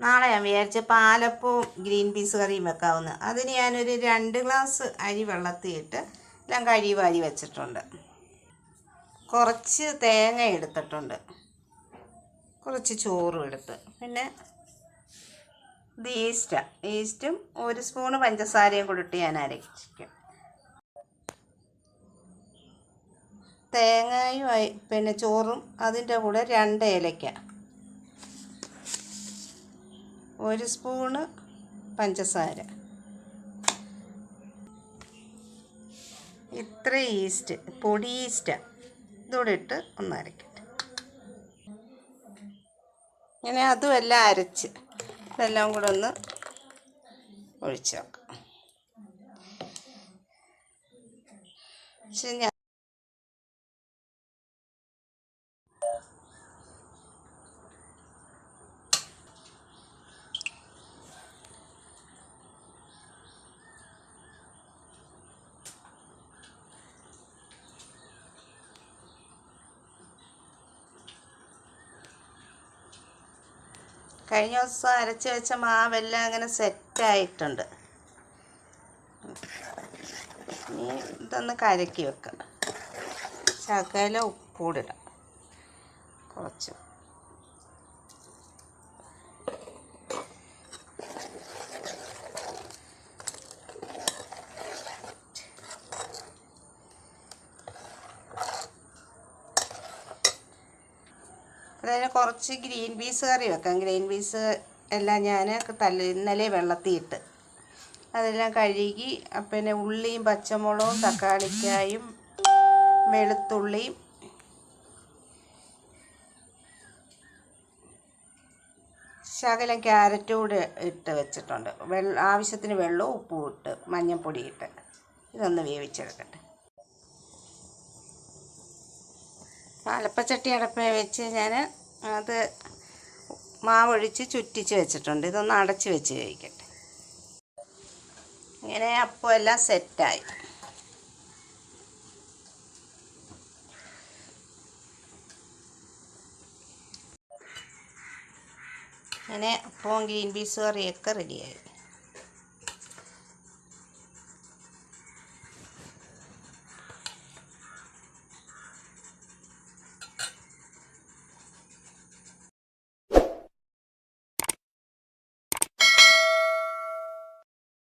നാളെ ഞാൻ വിചാരിച്ച പാലപ്പവും ഗ്രീൻ പീസ് കറിയും വെക്കാവുന്ന. അതിന് ഞാനൊരു 2 ഗ്ലാസ് അരി വെള്ളത്തിയിട്ട് എല്ലാം കഴുകി വാരി വെച്ചിട്ടുണ്ട്. കുറച്ച് തേങ്ങ എടുത്തിട്ടുണ്ട്, കുറച്ച് ചോറും എടുത്ത്, പിന്നെ ഇത് ഈസ്റ്റും 1 സ്പൂണ് പഞ്ചസാരയും കൂടി ഇട്ട് ഞാൻ അരയ്ക്കും. തേങ്ങയും പിന്നെ ചോറും അതിൻ്റെ കൂടെ 2 ഏലക്ക, 1 സ്പൂണ് പഞ്ചസാര, ഇത്ര ഈസ്റ്റ്, പൊടി ഈസ്റ്റാണ്, ഇതൂടെ ഇട്ട് ഒന്ന് അരക്കട്ടെ. ഇങ്ങനെ അതും എല്ലാം അരച്ച് ഇതെല്ലാം കൂടെ ഒന്ന് ഒഴിച്ച് വെക്കാം. പക്ഷെ കഴിഞ്ഞ ദിവസം അരച്ച് വെച്ച മാവെല്ലാം അങ്ങനെ സെറ്റായിട്ടുണ്ട്. ഇനി ഇതൊന്ന് കലക്കി വെക്കാം. ശകലം ഉപ്പൂടിടാം, കുറച്ച്. അതിന് കുറച്ച് ഗ്രീൻ പീസ് കറി വെക്കാം. ഗ്രീൻ പീസ് എല്ലാം ഞാൻ ഇന്നലെ വെള്ളത്തിയിട്ട് അതെല്ലാം കഴുകി, പിന്നെ ഉള്ളിയും പച്ചമുളകും തക്കാളിക്കായും വെളുത്തുള്ളിയും ശകലം ക്യാരറ്റും കൂടെ ഇട്ട് വെച്ചിട്ടുണ്ട്. ആവശ്യത്തിന് വെള്ളവും ഉപ്പും ഇട്ട് മഞ്ഞൾപ്പൊടി ഇട്ട് ഇതൊന്ന് വേവിച്ചെടുക്കട്ടെ. പാലപ്പച്ചട്ടി അടപ്പേ വെച്ച് ഞാൻ അത് മാവൊഴിച്ച് ചുറ്റിച്ച് വെച്ചിട്ടുണ്ട്. ഇതൊന്ന് അടച്ച് വെച്ച് കഴിക്കട്ടെ. ഇങ്ങനെ അപ്പം എല്ലാം സെറ്റായി. ഇങ്ങനെ അപ്പവും ഗ്രീൻ പീസ് കറിയൊക്കെ റെഡിയായി.